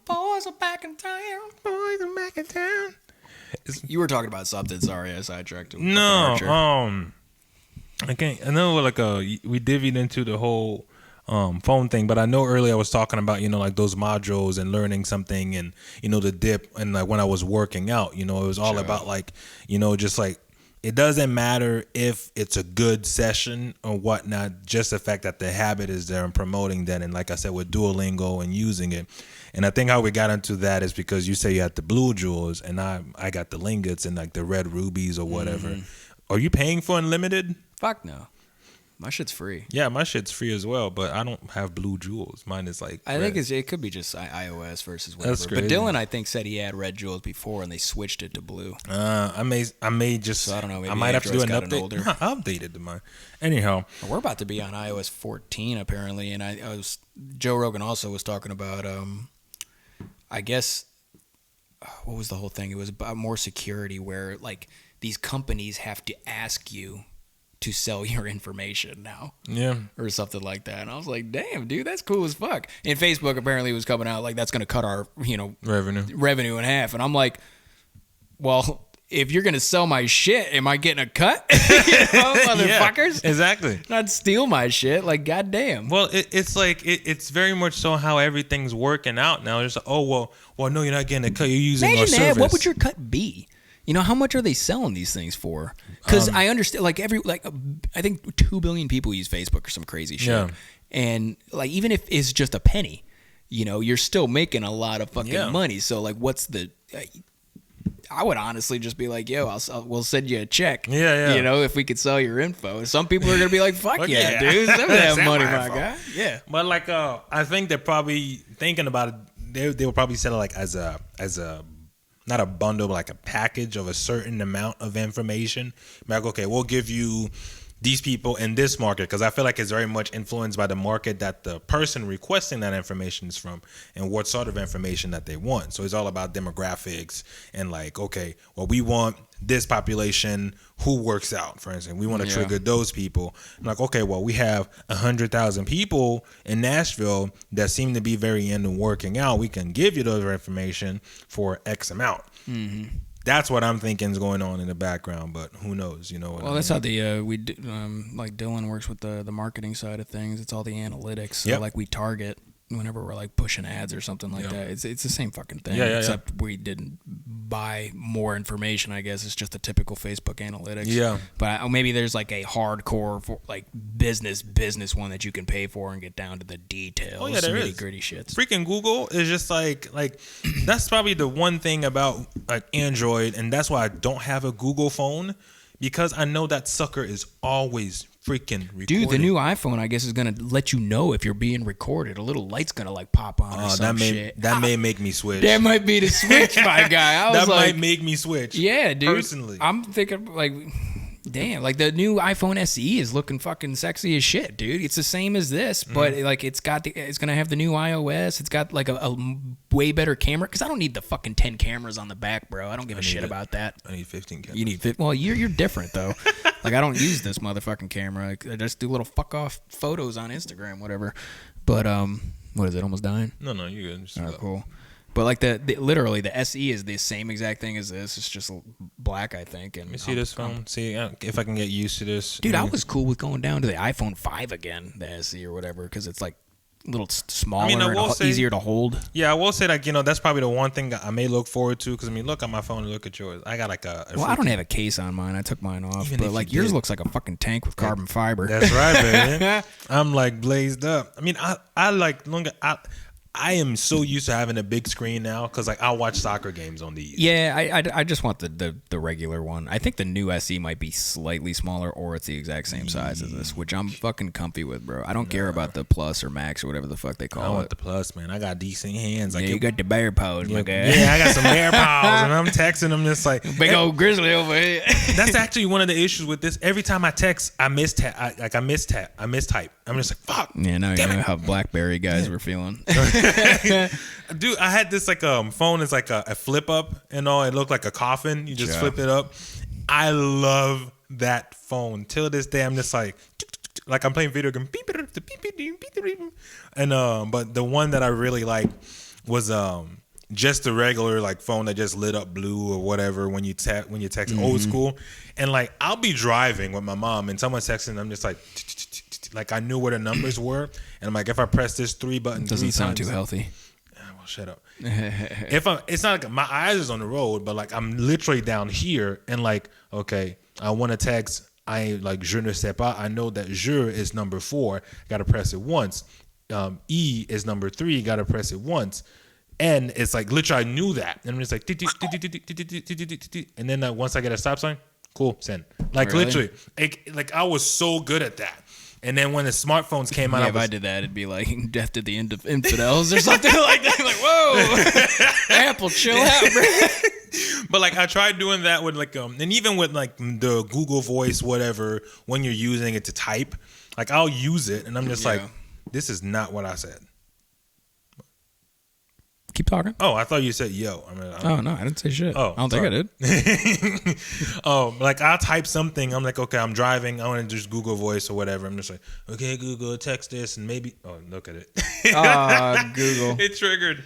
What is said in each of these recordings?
Boys are back in town. Boys are back in town. You were talking about something. Sorry, I sidetracked. No, I can't. I know like we divvied into the whole phone thing, but I know earlier I was talking about like those modules and learning something, and the dip, and like when I was working out, it was all about like just like it doesn't matter if it's a good session or whatnot, just the fact that the habit is there and promoting that, and like I said with Duolingo and using it. And I think how we got into that is because you say you had the blue jewels and I got the lingots and like the red rubies or whatever. Mm-hmm. Are you paying for unlimited? Fuck no. My shit's free. Yeah, my shit's free as well, but I don't have blue jewels. Mine is like I think it could be just iOS versus whatever. That's crazy. But Dylan, I think, said he had red jewels before and they switched it to blue. I may just. So I don't know. Maybe I might have to do an update. Older. I updated to mine. Anyhow, we're about to be on iOS 14 apparently, and I was Joe Rogan also was talking about. I guess what was the whole thing? It was about more security, where like these companies have to ask you to sell your information now. Yeah. Or something like that. And I was like, damn, dude, that's cool as fuck. And Facebook apparently was coming out like that's going to cut our, revenue in half. And I'm like, well, if you're going to sell my shit, am I getting a cut? Motherfuckers. Yeah, exactly. Not steal my shit. Like, goddamn. Well, it's like, it's very much so how everything's working out now. It's like, oh, well, no, you're not getting a cut. You're using our service. What would your cut be? How much are they selling these things for? Because I understand, I think 2 billion people use Facebook or some crazy shit. Yeah. And, like, even if it's just a penny, you're still making a lot of fucking money. So, like, what's the... I would honestly just be like, yo, we'll send you a check. Yeah. If we could sell your info. Some people are going to be like, fuck yeah, dude. Send me that money, my guy. Yeah. But, like, I think they're probably thinking about it. They will probably sell it, like, as a not a bundle, but like a package of a certain amount of information. Like, okay, we'll give you these people in this market, because I feel like it's very much influenced by the market that the person requesting that information is from and what sort of information that they want. So it's all about demographics and like, okay, well, we want this population who works out, for instance. We want to trigger those people. I'm like, okay, well, we have 100,000 people in Nashville that seem to be very into working out. We can give you those information for X amount. Mm-hmm. That's what I'm thinking is going on in the background, but who knows? Well, that's how the like Dylan works with the marketing side of things. It's all the analytics. So like we target whenever we're like pushing ads or something like that. It's the same fucking thing. Except we didn't buy more information. I guess it's just the typical Facebook analytics. Yeah. But maybe there's like a hardcore for like business one that you can pay for and get down to the details. Oh yeah, there is gritty shit. Freaking Google is just like that's probably the one thing about like Android, and that's why I don't have a Google phone, because I know that sucker is always freaking recording. Dude, the new iPhone, I guess, is going to let you know if you're being recorded. A little light's going to like pop on or some shit. That may make me switch. That might be the switch, my guy. That might make me switch. Yeah, dude. Personally. I'm thinking like... Damn, like the new iPhone SE is looking fucking sexy as shit, dude. It's the same as this, but like it's gonna have the new iOS. It's got like a way better camera, because I don't need the fucking 10 cameras on the back, bro. I don't give a shit about that. I need 15 cameras. You need 15. Well, you're different though. Like I don't use this motherfucking camera. I just do little fuck off photos on Instagram, whatever. But what is it? Almost dying? No, you're good. All right, cool. But like literally the SE is the same exact thing as this. It's just black, I think. And let me see this phone. See if I can get used to this. Dude, I was cool with going down to the iPhone 5 again, the SE or whatever, because it's like a little smaller and easier to hold. Yeah, I will say like that's probably the one thing I may look forward to, because look at my phone and look at yours. I got like a I don't have a case on mine. I took mine off, but like yours looks like a fucking tank with carbon fiber. That's right, man. I'm like blazed up. I like longer. I am so used to having a big screen now, because like I'll watch soccer games on these. Yeah, I just want the regular one. I think the new SE might be slightly smaller, or it's the exact same size as this, which I'm fucking comfy with, bro. I don't care about the Plus or Max or whatever the fuck they call it. I want the Plus, man. I got decent hands. Like you got the bear paws, my guy. Yeah, I got some bear paws, and I'm texting them just like big old grizzly over here. That's actually one of the issues with this. Every time I text, I mistype. I'm just like, fuck. Yeah, now you know how BlackBerry guys were feeling. Dude, I had this like phone. It's like a flip up and all. It looked like a coffin. You just flip it up. I love that phone. Till this day, I'm just like I'm playing video game. And but the one that I really like was just the regular like phone that just lit up blue or whatever when you text old school. And like I'll be driving with my mom and someone's texting, I'm just like I knew where the numbers were, and I'm like, if I press this 3 button, doesn't sound too healthy. Well, shut up. It's not like my eyes is on the road, but like I'm literally down here and like, okay, I want to text. I like je ne sais pas. I know that je is number 4. Got to press it once. E is number 3. Got to press it once. And it's like literally I knew that, and I'm just like, and then once I get a stop sign, cool, send. Like literally, like I was so good at that. And then when the smartphones came out, if I did that, it'd be like death to the end of infidels or something like that. Like, whoa, Apple, chill out, bro. But like I tried doing that with like and even with like the Google Voice, whatever, when you're using it to type, like I'll use it, and I'm just like, this is not what I said. Keep talking. Oh, I thought you said yo. Oh no, I didn't say shit. Oh, I don't think I did. Oh, like I'll type something. I'm like, okay, I'm driving. I want to just Google Voice or whatever. I'm just like, okay, Google, text this, and maybe. Oh, look at it. Google. It triggered.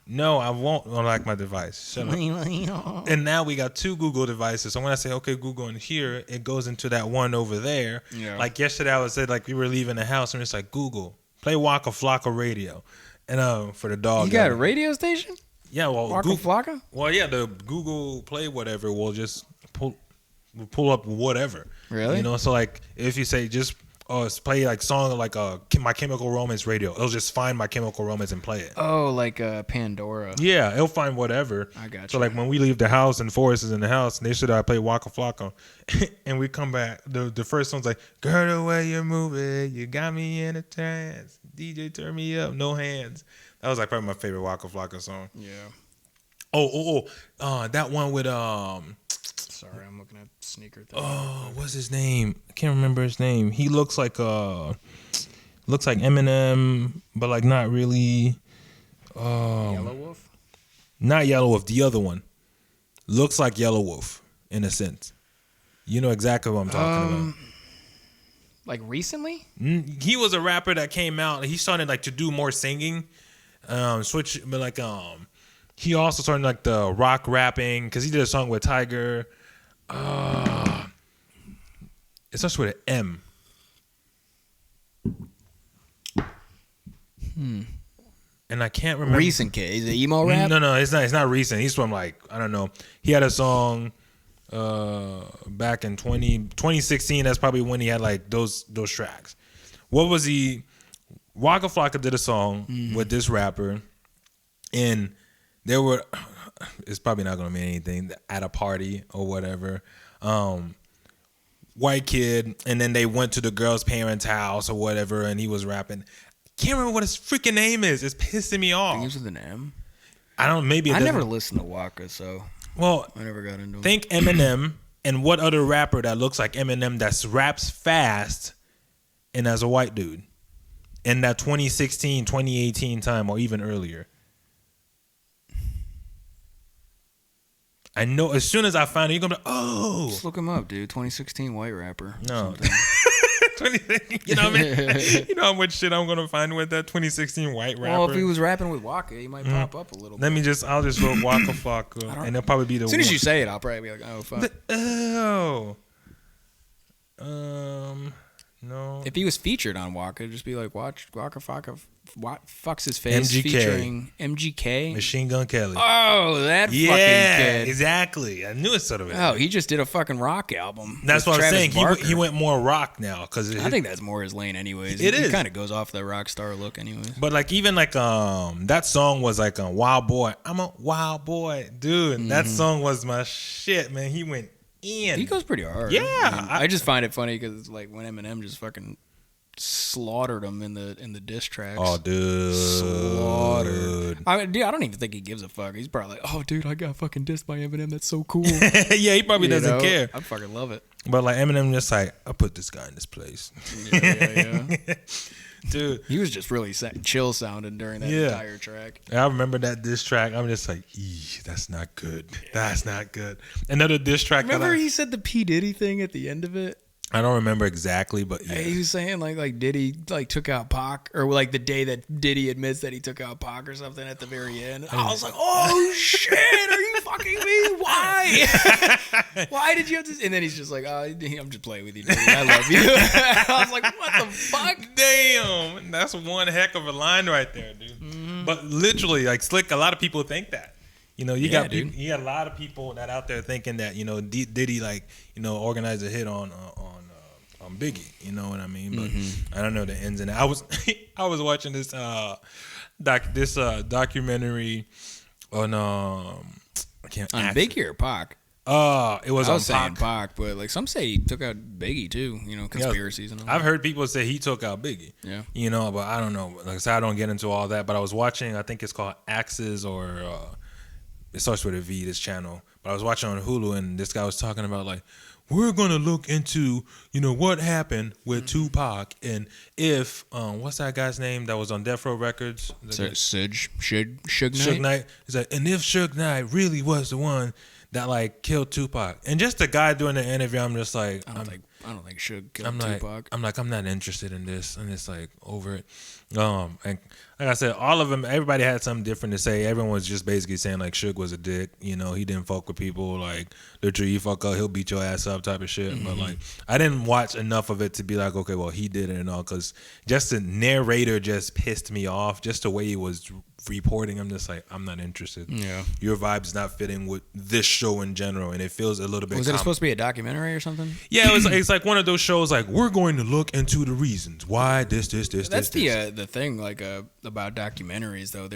No, I won't unlock my device. Shut up. And now we got 2 Google devices. So when I say, okay, Google in here, it goes into that one over there. Yeah. Like yesterday, I was said like we were leaving the house, and it's like, Google, play Waka Flocka radio. And for the dog. You got a radio station? Yeah, well, Waka Flocka? Well, yeah, the Google Play whatever will just pull up whatever. Really? You know, so like if you say just play like song like My Chemical Romance radio, it'll just find My Chemical Romance and play it. Oh, like Pandora. Yeah, it'll find whatever. I got you. So like when we leave the house and Forrest is in the house, and they should play Waka Flocka, and we come back, the first song's like, girl, the way you're moving, you got me in a trance. DJ, turn me up, no hands. That was like probably my favorite Waka Flocka song. Yeah. That one with Sorry, I'm looking at sneaker thing. Oh, what's his name? I can't remember his name. He looks like Eminem, but like not really. Yellow Wolf? Not Yellow Wolf. The other one looks like Yellow Wolf in a sense. You know exactly what I'm talking about. Like recently? He was a rapper that came out. He started like to do more singing, he also started like the rock rapping because he did a song with Tiger. It starts with an M. And I can't remember. Recent kid. Is it emo rap? No, it's not. It's not recent. He's from like I don't know. He had a song back in 2016. That's probably when he had like those tracks. What was he? Waka Flocka did a song with this rapper, and there were. It's probably not gonna mean anything at a party or whatever. White kid, and then they went to the girl's parents' house or whatever, and he was rapping. Can't remember what his freaking name is. It's pissing me off. Begins with an M. I don't. Maybe I never listened to Waka, so I never got into him. Think Eminem and what other rapper that looks like Eminem that raps fast and as a white dude in that 2016, 2018 time or even earlier. I know as soon as I find it, you're gonna be like, oh. Just look him up, dude. 2016 white rapper. No. You know what I mean? You know how much shit I'm gonna find with that 2016 white rapper. Well, if he was rapping with Waka, he might pop up a little bit. I'll just wrote Waka Flocka, and it'll probably be the. As soon as you say it, I'll probably be like, oh fuck. No. If he was featured on Waka, it'd just be like, watch Waka Flocka. What fucks his face? MGK. Featuring MGK. Machine Gun Kelly. Oh, that fucking kid. Exactly. I knew it sort of. Oh, he just did a fucking rock album. That's what I'm saying. He went more rock now because I think that's more his lane, anyways. It is. He kind of goes off the rock star look, anyways. But like even like that song was like a wild boy. I'm a wild boy, dude. That song was my shit, man. He went in. He goes pretty hard. Yeah, I just find it funny because it's like when Eminem just fucking slaughtered him in the diss tracks. Oh, dude, slaughtered. I don't even think he gives a fuck. He's probably like, oh, dude, I got fucking dissed by Eminem. That's so cool. Yeah, he probably doesn't care. I fucking love it. But like Eminem, just like I put this guy in this place. Yeah. Dude, he was just really chill sounding during that entire track. I remember that diss track. I'm just like, that's not good. That's not good. Another diss track. Remember he said the P Diddy thing at the end of it. I don't remember exactly, but yeah. He was saying like Diddy like took out Pac, or like the day that Diddy admits that he took out Pac or something at the very end. I was like, oh shit, are you fucking me? Why? Why did you have to? And then he's just like, oh, I'm just playing with you, Diddy. I love you. I was like, what the fuck? Damn, that's one heck of a line right there, dude. Mm-hmm. But literally, like Slick, a lot of people think that. You know, you got a lot of people that out there thinking that, you know, Diddy like, you know, organized a hit on Biggie. You know what I mean? But I don't know the ins and outs. I was watching this documentary on Biggie or Pac. It was on saying Pac, but like some say he took out Biggie too. You know, conspiracies and all. I've heard people say he took out Biggie. Yeah, you know, but I don't know. Like I said, I don't get into all that. But I was watching. I think it's called Axis or it starts with a V. This channel. But I was watching on Hulu, and this guy was talking about like, we're gonna look into, you know, what happened with Tupac, and if what's that guy's name that was on Death Row Records? Suge Knight. He's like, and if Suge Knight really was the one that like killed Tupac, and just the guy doing the interview, I'm just like, I don't think Suge killed Tupac. I'm not interested in this, and it's like over it. And like I said, all of them, everybody had something different to say. Everyone was just basically saying like Suge was a dick. You know, he didn't fuck with people. Like, literally, you fuck up, he'll beat your ass up type of shit. Mm-hmm. But like, I didn't watch enough of it to be like, okay, well, he did it and all. Because just the narrator just pissed me off. Just the way he was reporting, I'm just like, I'm not interested. Yeah, your vibe's not fitting with this show in general, and it feels a little bit. Was it supposed to be a documentary or something? Yeah, it's like one of those shows. Like, we're going to look into the reasons why this. That's the thing. Like about documentaries, though,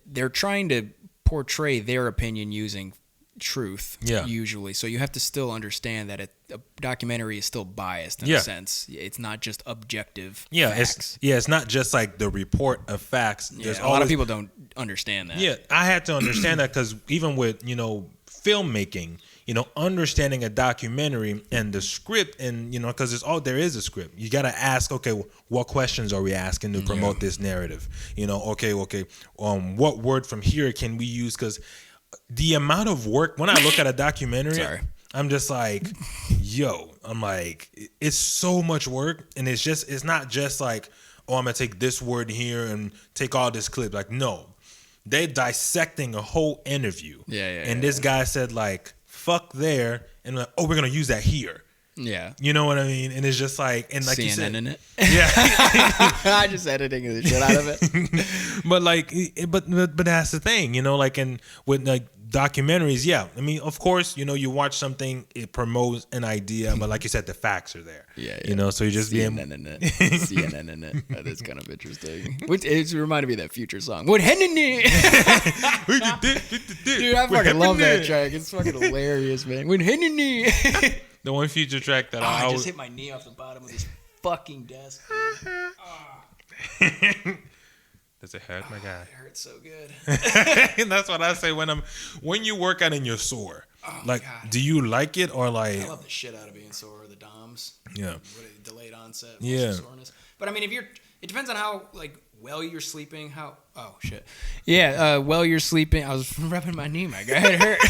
they're trying to portray their opinion using truth. Yeah. Usually, so you have to still understand that a documentary is still biased in a sense. It's not just objective. Yeah, facts. It's not just like the report of facts. Yeah, a lot of people don't understand that. Yeah, I had to understand that because even with, you know, filmmaking, you know, understanding a documentary and the script, and, you know, because there is a script. You got to ask, okay, what questions are we asking to promote this narrative? You know, okay, what word from here can we use? Because the amount of work, when I look at a documentary, I'm just like, I'm like, it's so much work, and it's not just like, oh, I'm gonna take this word here and take all this clip. Like, no, they're dissecting a whole interview. And this guy said like, fuck there, and like, oh, we're gonna use that here. Yeah, you know what I mean. And it's just like, and like CNN you said, in it. Yeah, I just editing the shit out of it. But like, but that's the thing, you know. Like, and with like documentaries, yeah. I mean, of course, you know, you watch something, it promotes an idea, but like you said, the facts are there. Yeah. You know, so you just CNN in it. CNN in it. That is kind of interesting. It reminded me of that Future song. What Dude, I fucking love that track. It's fucking hilarious, man. What The one Future track that I just hit my knee off the bottom of this fucking desk. Does it hurt, my guy? It hurts so good. And that's what I say when you work out and you're sore. Oh, like, God. Do you like it or like? I love the shit out of being sore. The DOMS. Yeah. Delayed onset. Yeah. Soreness. But I mean, it depends on how like well you're sleeping. Well you're sleeping. I was rubbing my knee, my guy. It hurt.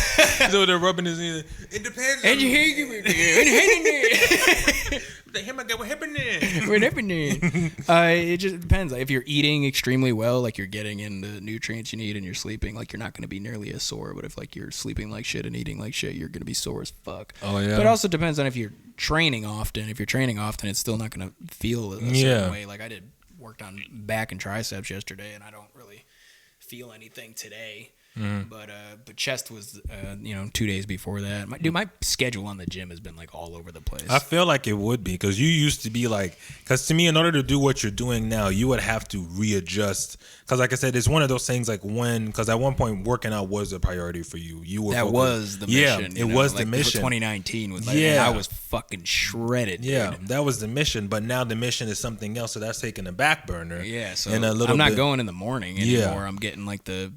So they're rubbing his knee. It depends. And you What happening? It just depends. Like, if you're eating extremely well, like you're getting in the nutrients you need, and you're sleeping, like you're not going to be nearly as sore. But if like you're sleeping like shit and eating like shit, you're going to be sore as fuck. Oh yeah. But it also depends on if you're training often. If you're training often, it's still not going to feel a certain way. Like I worked on back and triceps yesterday, and I don't really feel anything today. But chest was 2 days before that. My schedule on the gym has been like all over the place. I feel like it would be because you used to be like, because to me, in order to do what you're doing now, you would have to readjust. Because like I said, it's one of those things like because at one point working out was a priority for you. You were was the mission. Yeah, it was the mission. 2019 was like, I was fucking shredded. Yeah, dude. that was the mission. But now the mission is something else, so that's taking a back burner. Yeah, so I'm not going in the morning anymore. I'm getting like the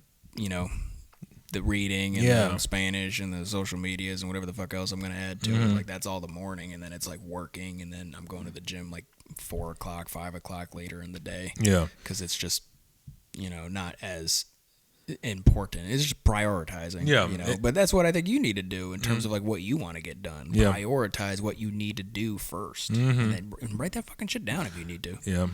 reading and the Spanish and the social medias and whatever the fuck else I'm going to add to it. Like that's all the morning, and then it's like working, and then I'm going to the gym like 4 o'clock, 5 o'clock later in the day. Yeah. Because it's just, not as important. It's just prioritizing. Yeah. You know, but that's what I think you need to do in terms of like what you want to get done. Yeah. Prioritize what you need to do first, and then write that fucking shit down if you need to. Yeah.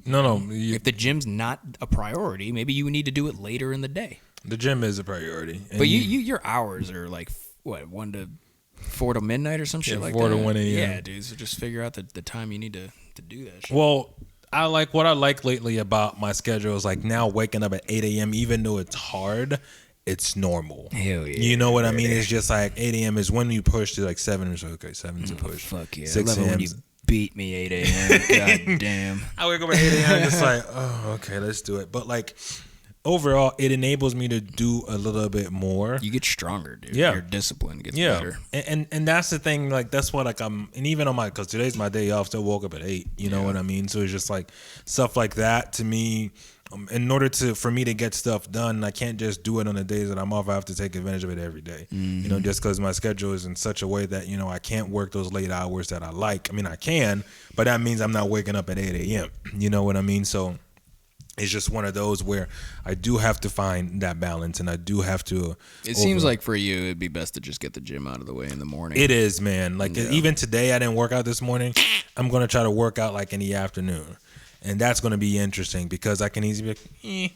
No. If the gym's not a priority, maybe you need to do it later in the day. The gym is a priority. But your hours are like what, 1 to 4 to midnight or some shit like that. 4 to 1 a.m. Yeah, dude. So just figure out the time you need to do that shit. Well, what I like lately about my schedule is like now waking up at 8 a.m. even though it's hard, it's normal. Hell yeah. You know what I mean? It's just like 8 a.m. is when you push to like 7 or so. Okay, 7's a push. Fuck yeah. 6 I love it when you beat me 8 a.m. God damn. I wake up at 8 a.m. just like, oh, okay, let's do it. But like overall, it enables me to do a little bit more. You get stronger, dude. Yeah. Your discipline gets better. And that's the thing. Like that's what like and even on because today's my day off. Still woke up at 8. You know what I mean? So it's just like stuff like that to me. In order for me to get stuff done, I can't just do it on the days that I'm off. I have to take advantage of it every day. You know, just because my schedule is in such a way that, you know, I can't work those late hours that I like. I mean, I can, but that means I'm not waking up at 8 a.m. You know what I mean? So it's just one of those where I do have to find that balance, and I do have to. It seems like for you, it'd be best to just get the gym out of the way in the morning. It is, man. Like even today, I didn't work out this morning. I'm going to try to work out like in the afternoon. And that's going to be interesting because I can easily be like,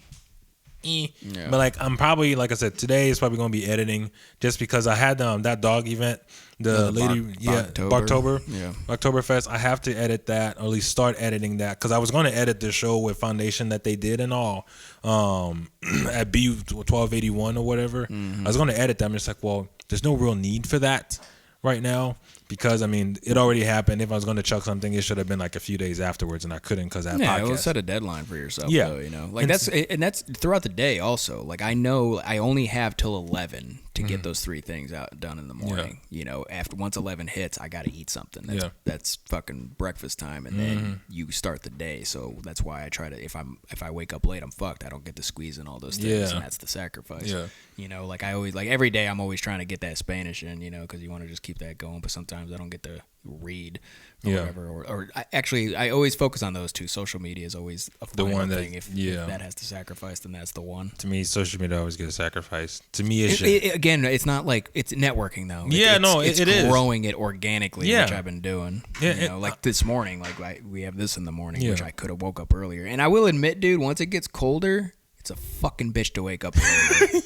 Yeah. But like I'm probably, like I said, today is probably going to be editing just because I had that dog event, Oktoberfest. I have to edit that, or at least start editing that, because I was going to edit the show with Foundation that they did and all at B1281 or whatever. I was going to edit that. I'm just like, well, there's no real need for that right now. Because, I mean, it already happened. If I was going to chuck something, it should have been like a few days afterwards, and I couldn't because I had podcast. Well, set a deadline for yourself, though, you know. Like that's throughout the day also. Like I know I only have till 11 to get those 3 things done in the morning. You know, once 11 hits, I got to eat something. That's fucking breakfast time, and then you start the day. So that's why I try to, if I wake up late, I'm fucked. I don't get to squeeze in all those things, and that's the sacrifice. You know, like I always, like every day I'm always trying to get that Spanish in, you know, because you want to just keep that going, but sometimes I don't get to read or whatever. I always focus on those two. Social media is always the one thing. If that has to sacrifice, then that's the one. To me, social media always gets sacrificed. To me, again, it's not like it's networking though. It's growing it organically, which I've been doing. You know, like this morning, like we have this in the morning, which I could have woke up earlier. And I will admit, dude, once it gets colder, it's a fucking bitch to wake up early.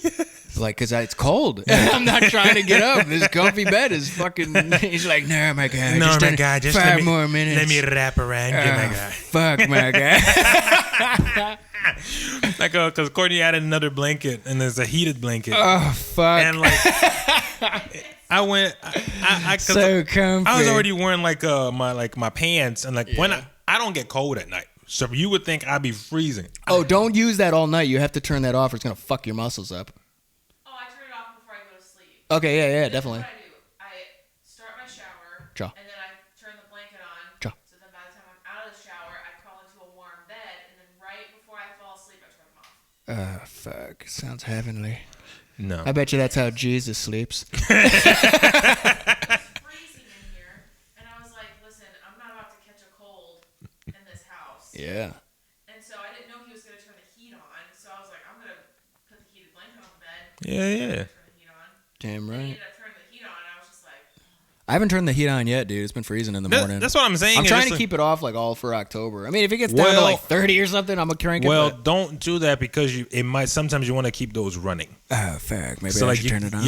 Like, because it's cold. I'm not trying to get up. This comfy bed is fucking. He's like, no, my God. No, my God. Just 5 more minutes. Let me wrap around you, my God. Fuck, my God. Like, because Courtney added another blanket, and there's a heated blanket. Oh, fuck. And, like, I went. So comfy. I was already wearing, like, my pants, and, like, when I don't get cold at night. So you would think I'd be freezing. Oh, don't use that all night. You have to turn that off, or it's going to fuck your muscles up. Okay, yeah, definitely. What I do, I start my shower, and then I turn the blanket on. So then by the time I'm out of the shower, I crawl into a warm bed, and then right before I fall asleep, I turn them off. Fuck. Sounds heavenly. No. I bet you that's how Jesus sleeps. It's freezing in here, and I was like, listen, I'm not about to catch a cold in this house. Yeah. And so I didn't know he was going to turn the heat on, so I was like, I'm going to put the heated blanket on the bed. Yeah. Damn right. I ended up turning the heat on, and I was just like... I haven't turned the heat on yet, dude. It's been freezing in the morning. That's what I'm saying. I'm trying to keep it off like all for October. I mean, if it gets down to like 30 or something, I'm gonna crank it. Well, don't do that because it might. Sometimes you want to keep those running. Oh, fuck. Maybe I should turn it on.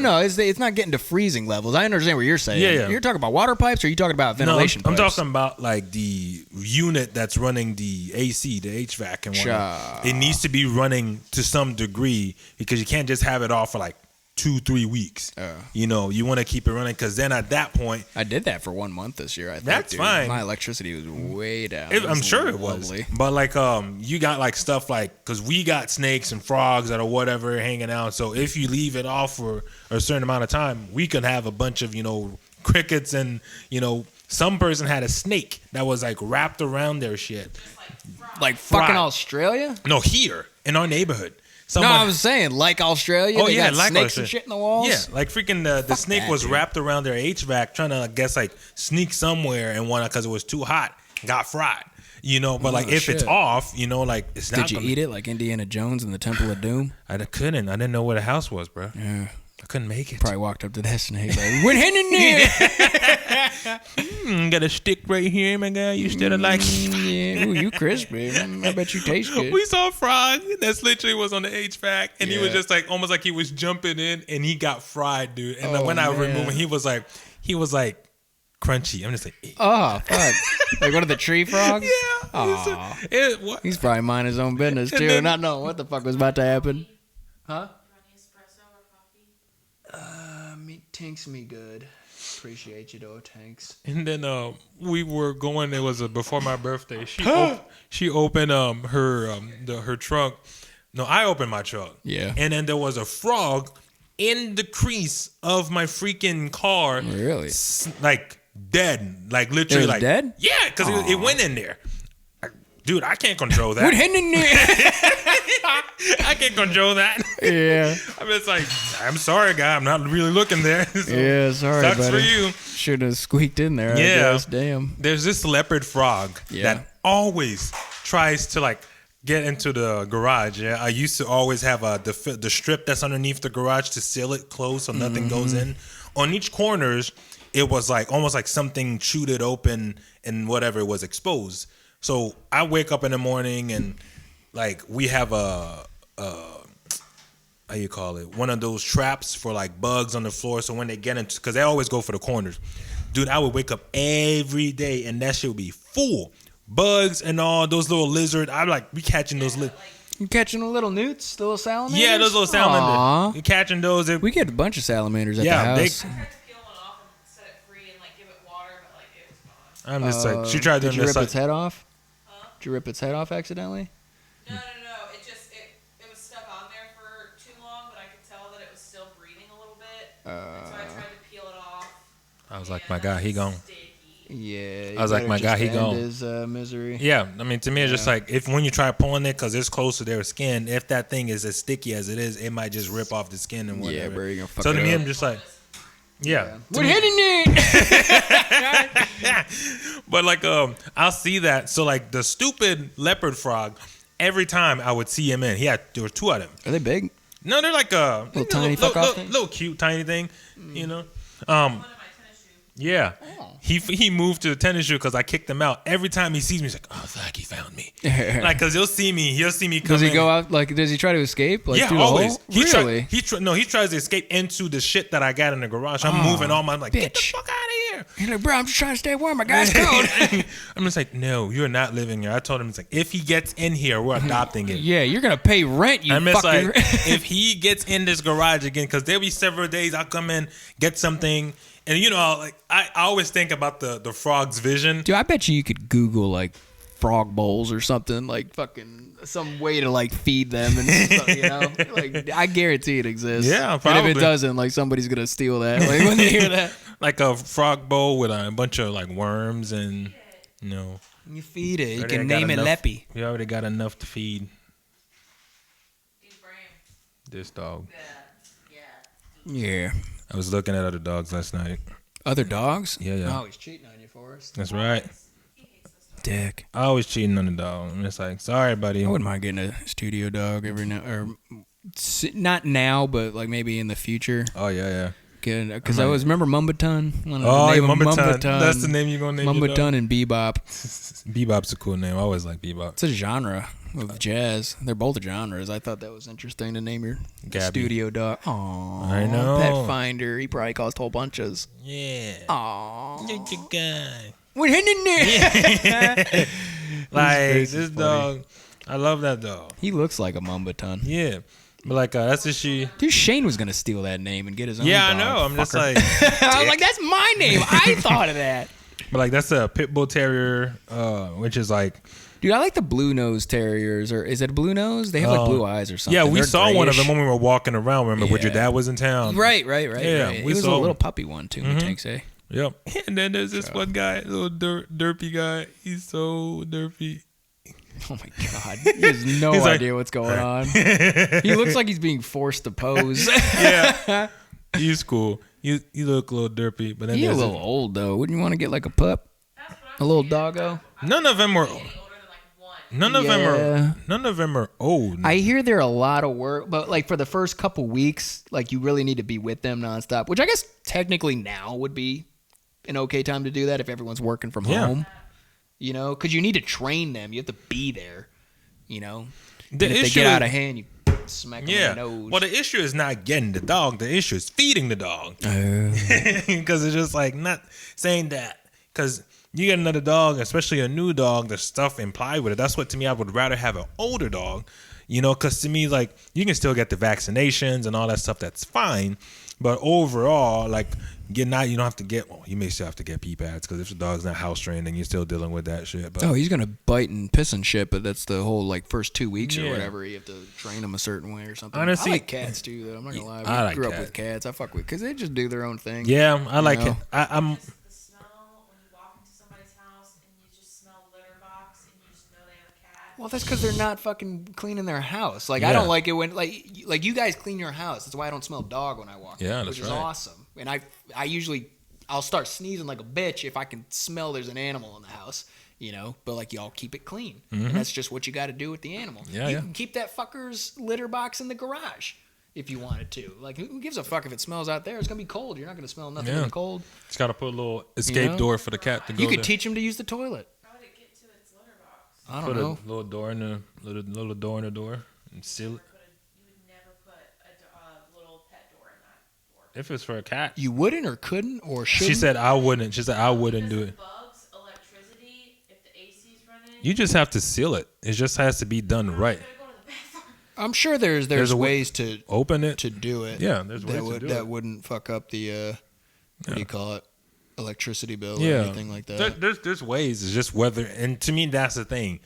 No. It's not getting to freezing levels. I understand what you're saying. Yeah. You're talking about water pipes, or are you talking about ventilation pipes? I'm talking about like the unit that's running the AC, the HVAC, and whatnot. It needs to be running to some degree because you can't just have it off for like 2-3 weeks. You know, you want to keep it running because then at that point, I did that for 1 month this year. I think, that's fine. My electricity was way down. I'm sure it was. But like, you got like stuff like, because we got snakes and frogs that are whatever hanging out. So if you leave it off for a certain amount of time, we could have a bunch of crickets and some person had a snake that was like wrapped around their shit. Like fucking Australia? No, here in our neighborhood. I was saying, like Australia, they got like snakes Australia. And shit in the walls. Yeah, like freaking the snake was wrapped around their HVAC, trying to, I guess, like sneak somewhere and because it was too hot, got fried. You know, but like if it's off, you know, like it's not. Did you eat it like Indiana Jones in the Temple of Doom? I couldn't. I didn't know where the house was, bro. Yeah. I couldn't make it. Probably walked up to that snake like, "What happened there?" Got a stick right here, my guy. You still like? Yeah. Ooh, you crispy. I bet you taste good. We saw a frog that's literally was on the HVAC, and he was just like almost like he was jumping in, and he got fried, dude. And when I removed him, he was like crunchy. I'm just like, oh fuck, like one of the tree frogs. Yeah. He's probably minding his own business too, not knowing what the fuck was about to happen. Huh? Tanks me good. Appreciate you though, Tanks. And then we were going. It was before my birthday. She opened her trunk. No, I opened my trunk. Yeah. And then there was a frog in the crease of my freaking car. Really? Like dead. Like literally. It was like dead? Yeah, because it went in there. Dude, I can't control that. What happened in there? I can't control that. Yeah. I'm just like, I'm sorry, guy. I'm not really looking there. So yeah, sorry, sucks buddy. for you. Should have squeaked in there. Yeah. I guess. Damn. There's this leopard frog that always tries to like get into the garage. Yeah, I used to always have the strip that's underneath the garage to seal it closed so nothing goes in. On each corners, it was like almost like something chewed it open and whatever was exposed. So I wake up in the morning and like we have a how you call it, one of those traps for like bugs on the floor. So when they get into, because they always go for the corners. Dude, I would wake up every day and that shit would be full. Bugs and all those little lizards. I'm like, we catching those You catching the little newts, the little salamanders? Yeah, those little salamanders. Aww. You catching those. We get a bunch of salamanders at the house. I tried to peel it off and set it free and like give it water, but like it was gone. I'm just like, she tried doing this. Did you rip like, its head off? Did you rip its head off accidentally? No. It was stuck on there for too long, but I could tell that it was still breathing a little bit. And so I tried to peel it off. I was like, my God, he gone. Yeah. I was like, my God, he gone. His misery. Yeah, I mean, to me, it's just like if when you try pulling it because it's close to their skin, if that thing is as sticky as it is, it might just rip off the skin and whatever. Yeah, bro, you're gonna fuck so it to me, up. I'm just like, yeah. We're hitting it. But like, I'll see that. So like the stupid leopard frog, every time I would see him in, there were two of them. Are they big? No, they're like a little tiny fuck off thing? little cute tiny thing, you know. One of my tennis shoes. Yeah. Oh. He moved to the tennis shoe because I kicked him out. Every time he sees me, he's like, "Oh, fuck, he found me!" Like, cause he'll see me come. Does he go out? Like, does he try to escape? Like, yeah, through always. The hole? Really? He tries to escape into the shit that I got in the garage. I'm moving all my. I'm like, get the fuck out of here! He's like, bro, I'm just trying to stay warm. My guy's cold. I'm just like, no, you're not living here. I told him, it's like, if he gets in here, we're adopting it. Yeah, you're gonna pay rent. You I'm just fucking. like, if he gets in this garage again, because there'll be several days I'll come in, get something. And you know, like I always think about the frog's vision. Dude, I bet you could Google like frog bowls or something, like fucking some way to like feed them and stuff, you know? Like I guarantee it exists. Yeah, probably. And if it doesn't, like somebody's gonna steal that. Like when they hear that. Like a frog bowl with a bunch of like worms and you know. You feed it. You already can got name it enough- Leppy. We already got enough to feed He's brave. this dog. Yeah. I was looking at other dogs last night. Other dogs? Yeah. Oh, he's cheating on you, Forrest. That's right. Dick. I always cheating on the dog. I'm just like, sorry, buddy. I wouldn't mind getting a studio dog every now, or not now, but like maybe in the future. Oh yeah. Because I always remember Mumbatun. Oh, Mumbatun. That's the name you're gonna name your dog? Mumbatun and Bebop. Bebop's a cool name. I always like Bebop. It's a genre of jazz. They're both genres. I thought that was interesting to name your Gabby. studio dog. Aww. I know. Pet Finder. He probably caused whole bunches. Yeah. Aww. You're your guy. What in there? Like this dog, I love that dog. He looks like a Mumbatun. Yeah, but like that's a she. Dude, Shane was gonna steal that name and get his own. Yeah, dog, I know. I'm just fucker. like, I was like, that's my name. I thought of that. but like that's a pit bull terrier, which is like. Dude, I like the blue nose terriers, or is it a blue nose? They have like blue eyes or something. Yeah, we They're saw one of grayish. them when we were walking around. Remember, when your Yeah. dad was in town. Right. Yeah, Right. we It was a saw little puppy one too. Mm-hmm. Tanks, eh? Yep. And then there's this one guy, little derpy guy. He's so derpy. Oh my god, he has no He's like- idea what's going on. He looks like he's being forced to pose. Yeah, he's cool. You look a little derpy, but then He's a there's little old though. Wouldn't you want to get like a pup, That's what a little doggo? none of them were. older than None of them are old. I hear they're a lot of work, but like for the first couple weeks, like you really need to be with them nonstop, which I guess technically now would be an okay time to do that if everyone's working from home. You know, because you need to train them. You have to be there. You know, if they get out of hand, you smack them in the nose. Well, the issue is not getting the dog. The issue is feeding the dog. Because it's just like not saying that because. You get another dog, especially a new dog, there's stuff implied with it. That's what, to me, I would rather have an older dog, you know, because to me, like, you can still get the vaccinations and all that stuff. That's fine. But overall, like, getting out, you don't have to get, well, you may still have to get pee pads because if the dog's not house trained, then you're still dealing with that shit. But, he's going to bite and piss and shit, but that's the whole, like, first 2 weeks or whatever. You have to train him a certain way or something. Honestly, I like cats, too, though. I'm not going to lie. I grew up with cats. I fuck with because they just do their own thing. Yeah, I like it. I'm... Well, that's because they're not fucking cleaning their house. Like, I don't like it when, like you guys clean your house. That's why I don't smell dog when I walk in, which is awesome. And I usually, I'll start sneezing like a bitch if I can smell there's an animal in the house, you know. But, like, y'all keep it clean. Mm-hmm. And that's just what you got to do with the animal. You can keep that fucker's litter box in the garage if you wanted to. Like, who gives a fuck if it smells out there? It's going to be cold. You're not going to smell nothing in the cold. It's got to put a little escape door for the cat to go You could teach him to use the toilet. I don't know. Put a little door in the door and seal it. You would never put a little pet door in that door. If it's for a cat, you wouldn't or couldn't or shouldn't. She said I wouldn't. She said I wouldn't do it. Bugs, electricity, if the AC's running. You just have to seal it. It just has to be done right. I'm sure there's ways to open it to do it. Yeah, there's ways to do it that wouldn't fuck up the what do you call it? Electricity bill or anything like that. There's ways. It's just whether, and to me that's the thing.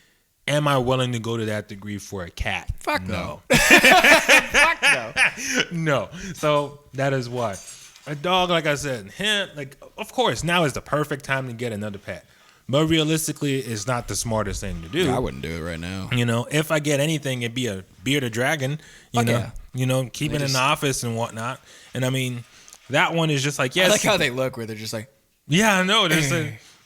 Am I willing to go to that degree for a cat? Fuck no. Fuck no. No. So that is why. A dog, like I said, of course, now is the perfect time to get another pet. But realistically, it's not the smartest thing to do. I wouldn't do it right now. You know, if I get anything, it'd be a bearded dragon. You know, keeping in the office and whatnot. And I mean, that one is just like, yes. I like how they look where they're just like. Yeah, I know. That's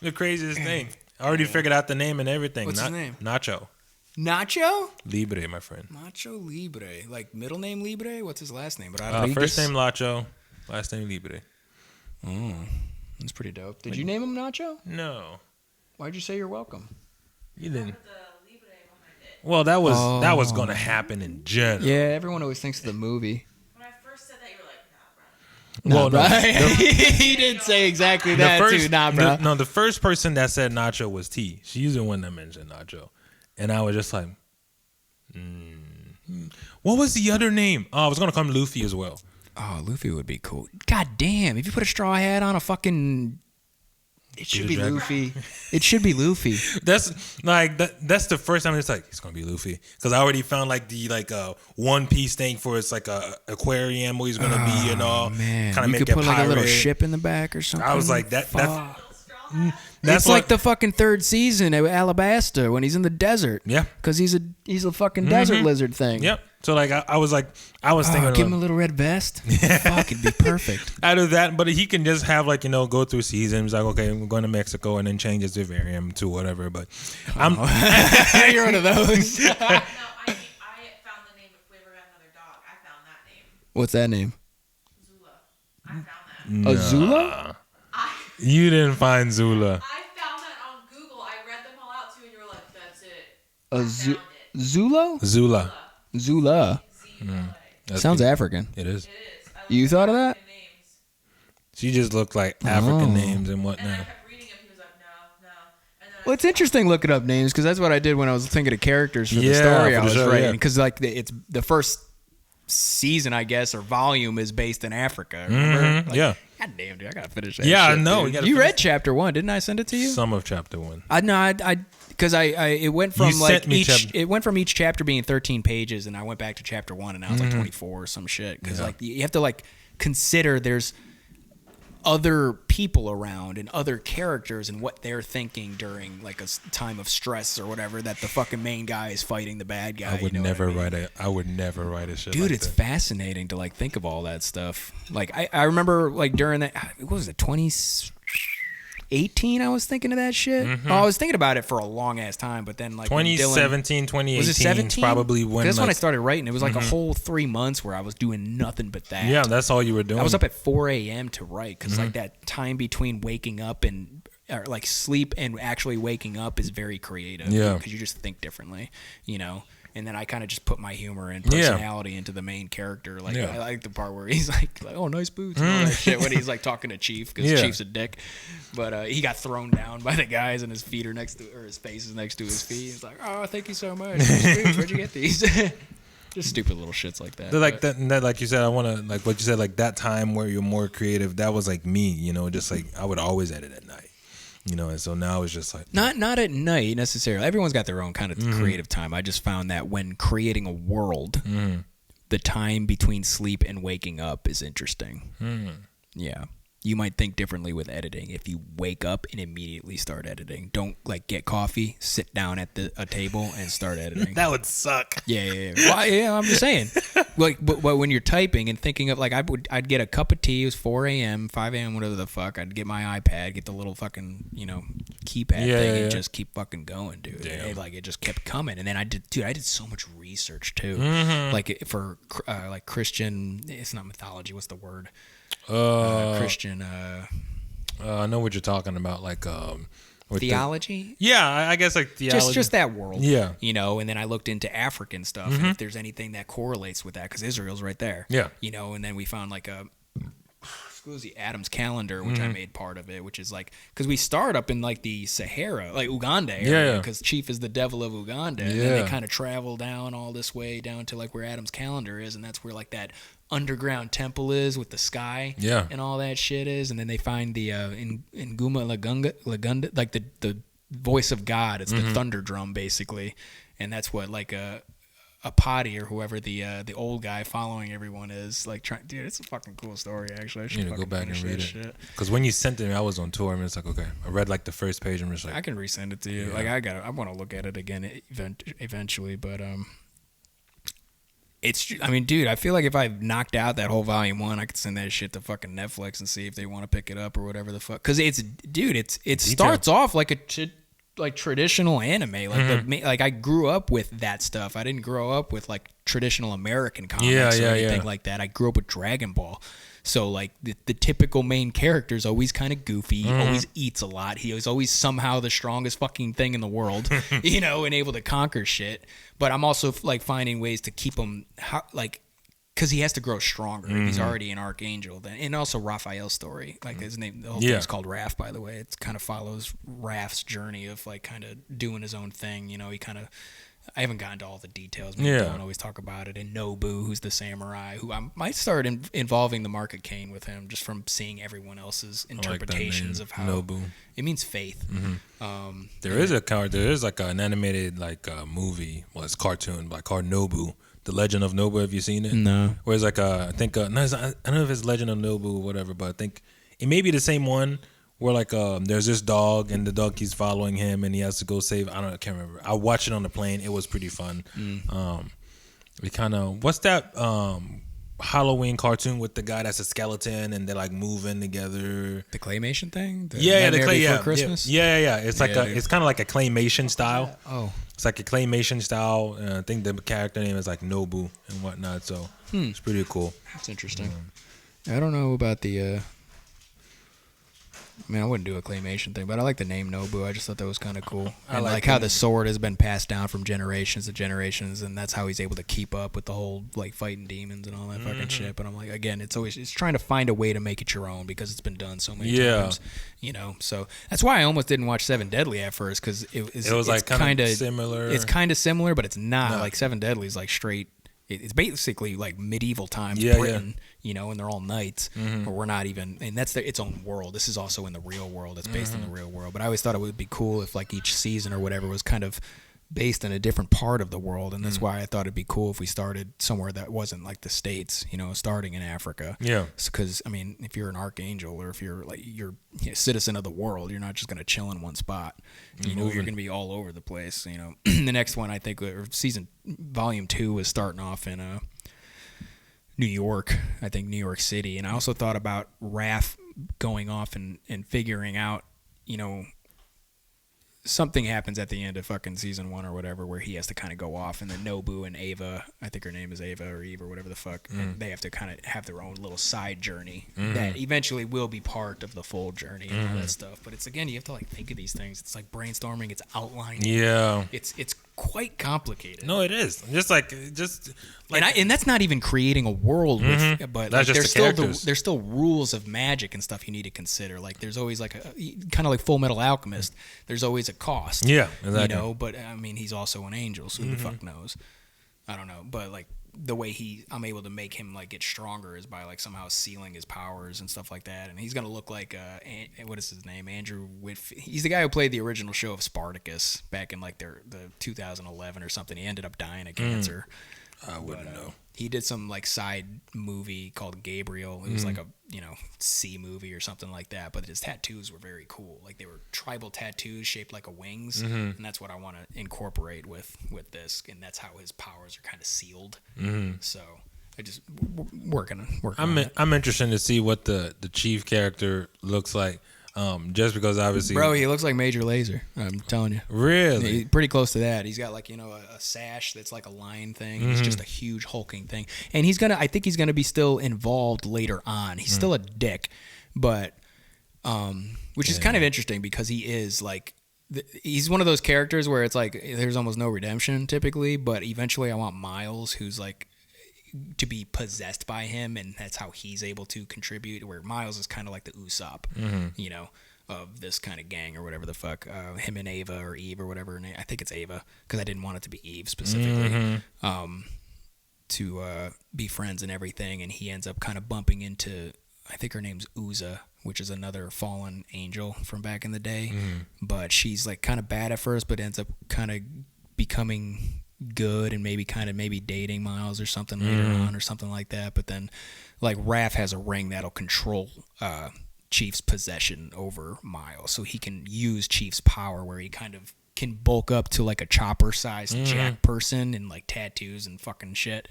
the craziest thing. I already figured out the name and everything. What's his name? Nacho. Nacho? Libre, my friend. Nacho Libre. Like middle name Libre? What's his last name? First name Nacho, last name Libre. Oh, that's pretty dope. Did you name him Nacho? No. Why'd you say you're welcome? You didn't. Well, that was going to happen in general. Yeah, everyone always thinks of the movie. Well, no. He did say exactly that too. Nah, bro. No, the first person that said Nacho was T. She's the one that mentioned Nacho, and I was just like, what was the other name? Oh, I was gonna come Luffy as well. Oh, Luffy would be cool. God damn! If you put a straw hat on a fucking. It should be Luffy. It should be Luffy. That's like that's the first time it's like it's gonna be Luffy because I already found like the One Piece thing for it's like a aquarium where he's gonna be and all. Man, kind of you make could put it like a little pirate. ship in the back or something. I was like that's it's like the fucking third season of Alabasta when he's in the desert. Yeah, because he's a fucking desert lizard thing. Yep. So like I was thinking, give him a little red vest. Fuck, it'd be perfect. Out of that, but he can just have like go through seasons. Like okay, I'm going to Mexico and then change his vivarium to whatever. But you're one of those. No, I found the name. If we ever got another dog, I found that name. What's that name? Zula. I found that. A Zula? You didn't find Zula. I found that on Google. I read them all out too, and you were like, "That's it." Zula? Zula. Zula. Sounds African. It is. You thought of that? She just looked like African names and whatnot. And I kept reading them. He was like, "No." And then Well, it's interesting looking up names because that's what I did when I was thinking of characters for the story I was writing. Because like it's the first season, I guess, or volume is based in Africa. Mm-hmm. Like, yeah. God damn, dude, I gotta finish that. Yeah, shit, I know. You read chapter 1, didn't I send it to you? Some of chapter 1. I because it went from You like sent me it went from each chapter being 13 pages, and I went back to chapter 1, and now it's like 24 or some shit. Because like you have to like consider there's other people around and other characters and what they're thinking during like a time of stress or whatever that the fucking main guy is fighting the bad guy. I would never write a shit. Dude, like it's that. fascinating to like think of all that stuff. Like I remember like during that, what was it, 18, I was thinking of that shit. Oh, I was thinking about it for a long ass time, but then like 2017, 2018 was it 17? probably when that's when I started writing. It was like a whole 3 months where I was doing nothing but that. Yeah, that's all you were doing. I was up at 4 a.m. to write because like that time between waking up and or like sleep and actually waking up is very creative. Yeah, because you just think differently, you know. And then I kind of just put my humor and personality into the main character. Like I like the part where he's like, oh, nice boots and all that shit when he's like talking to Chief because Chief's a dick. But he got thrown down by the guys and his feet are next to, or his face is next to his feet. He's like, oh, thank you so much. Nice boots. Where'd you get these? Just stupid little shits like that. They're like that, and that, like you said, I want to like what you said, like that time where you're more creative. That was like me, you know, just like I would always edit at night. You know, and so now it's just like not at night necessarily. Everyone's got their own kind of creative time. I just found that when creating a world, the time between sleep and waking up is interesting. Yeah. You might think differently with editing if you wake up and immediately start editing. Don't like get coffee, sit down at a table and start editing. That would suck. Yeah. Well, yeah, I'm just saying. Like, but when you're typing and thinking of like, I'd get a cup of tea. It was 4 a.m., 5 a.m., whatever the fuck. I'd get my iPad, get the little fucking keypad thing, and just keep fucking going, dude. And it just kept coming. And then I did so much research too, like for like Christian. It's not mythology. What's the word? Christian. I know what you're talking about, like theology. I guess like theology. Just that world. Yeah, and then I looked into African stuff, and if there's anything that correlates with that, because Israel's right there. Yeah, and then we found like Adam's calendar, which I made part of it, which is like because we start up in like the Sahara, like Uganda area, because Chief is the devil of Uganda, and then they kind of travel down all this way down to like where Adam's calendar is, and that's where like that underground temple is with the sky and all that shit is, and then they find the in Guma Lagunda, like the voice of God. It's the thunder drum basically, and that's what like a potty or whoever the old guy following everyone is like trying. Dude, it's a fucking cool story actually. I should go back and read it because when you sent it to me, I was on tour and it's like okay, I read like the first page and I'm just like I can resend it to you. Like I want to look at it again eventually, but I mean, dude, I feel like if I knocked out that whole volume 1, I could send that shit to fucking Netflix and see if they want to pick it up or whatever the fuck. Because it starts off like a traditional anime. Like I grew up with that stuff. I didn't grow up with like traditional American comics or anything like that. I grew up with Dragon Ball. So like the typical main character is always kind of goofy, always eats a lot. He is always somehow the strongest fucking thing in the world, and able to conquer shit. But I'm also like finding ways to keep him like because he has to grow stronger. He's already an archangel. And also Raphael's story, like his name, the whole thing is called Raph, by the way. It kind of follows Raph's journey of like kind of doing his own thing. He kind of. I haven't gotten to all the details. I don't always talk about it. And Nobu, who's the samurai, who I might start involving the Mark of Cain with him, just from seeing everyone else's interpretations of how Nobu. It means faith. There is like an animated like movie. Well, it's cartoon by called Nobu. The Legend of Nobu. Have you seen it? No. Where it's like I don't know if it's Legend of Nobu or whatever, but I think it may be the same one. Where like there's this dog and the dog keeps following him and he has to go save. I can't remember. I watched it on the plane. It was pretty fun. We kind of what's that Halloween cartoon with the guy that's a skeleton and they're like moving together. The claymation thing. The clay. Christmas. Yeah. It's like it's kind of like a claymation style. It's like a claymation style. I think the character name is like Nobu and whatnot. So it's pretty cool. That's interesting. I don't know about the. I mean, I wouldn't do a claymation thing, but I like the name Nobu. I just thought that was kind of cool. And like how the sword has been passed down from generations to generations, and that's how he's able to keep up with the whole like fighting demons and all that fucking shit. But I'm like, again, it's trying to find a way to make it your own because it's been done so many times. So that's why I almost didn't watch Seven Deadly at first because it was like kind of similar. It's kind of similar, but it's not. Like Seven Deadly is like straight. It's basically like medieval times Britain, and they're all knights, or we're not even, and that's its own world. This is also in the real world. It's based in the real world. But I always thought it would be cool if like each season or whatever was kind of based in a different part of the world, and that's why I thought it'd be cool if we started somewhere that wasn't like the States, starting in Africa. Yeah. Because I mean, if you're an archangel or if you're a citizen of the world, you're not just gonna chill in one spot. You're gonna be all over the place. The next one I think, or volume 2 is starting off in New York. I think New York City, and I also thought about Raph going off and figuring out. something happens at the end of fucking season 1 or whatever where he has to kind of go off, and then Nobu and Ava, I think her name is Ava or Eve or whatever the fuck, and they have to kind of have their own little side journey that eventually will be part of the full journey and all that stuff. But it's, again, you have to like think of these things. It's like brainstorming, it's outlining. Yeah. It's quite complicated. No, it is. And that's not even creating a world with, but that's like, just there's still rules of magic and stuff you need to consider. Like there's always like a kind of like Full Metal Alchemist. There's always a cost. Yeah, exactly. But I mean, he's also an angel, so who the fuck knows? I don't know, but like the way I'm able to make him like get stronger is by like somehow sealing his powers and stuff like that. And he's gonna look like what is his name? Andrew Whitfield. He's the guy who played the original show of Spartacus back in like the 2011 or something. He ended up dying of cancer. I wouldn't know. He did some like side movie called Gabriel. It was like a sea movie or something like that. But his tattoos were very cool. Like they were tribal tattoos shaped like a wings, and that's what I want to incorporate with this. And that's how his powers are kind of sealed. So I just working on it. I'm interested to see what the chief character looks like. Just because obviously, bro, he looks like Major Lazer. I'm telling you, really, he's pretty close to that. He's got like a sash that's like a line thing. He's just a huge hulking thing, and I think he's gonna be still involved later on. He's still a dick, but which is kind of interesting because he is like he's one of those characters where it's like there's almost no redemption typically, but eventually I want Miles, who's like to be possessed by him, and that's how he's able to contribute, where Miles is kind of like the Usopp of this kind of gang or whatever the fuck. Him and Ava or Eve or whatever her name, I think it's Ava because I didn't want it to be Eve specifically, to be friends and everything, and he ends up kind of bumping into, I think her name's Uza, which is another fallen angel from back in the day, but she's like kind of bad at first but ends up kind of becoming good and maybe dating Miles or something later on or something like that. But then like Raph has a ring that'll control Chief's possession over Miles, so he can use Chief's power where he kind of can bulk up to like a chopper-sized jack person and like tattoos and fucking shit.